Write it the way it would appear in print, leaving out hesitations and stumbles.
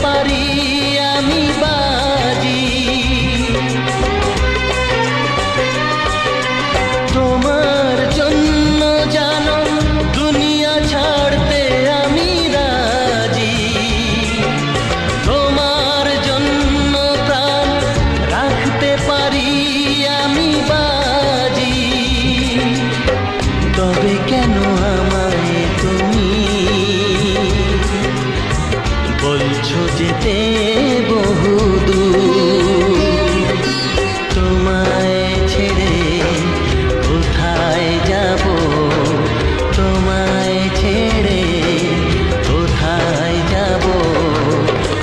পারি আমি বাজি। তোমার জন্য জানো দুনিয়া ছাড়তে আমি রাজি। তোমার জন্য প্রাণ রাখতে পারি আমি বাজি। তবে কেন আমায় তুমি বলছো যেতে বহু দূর?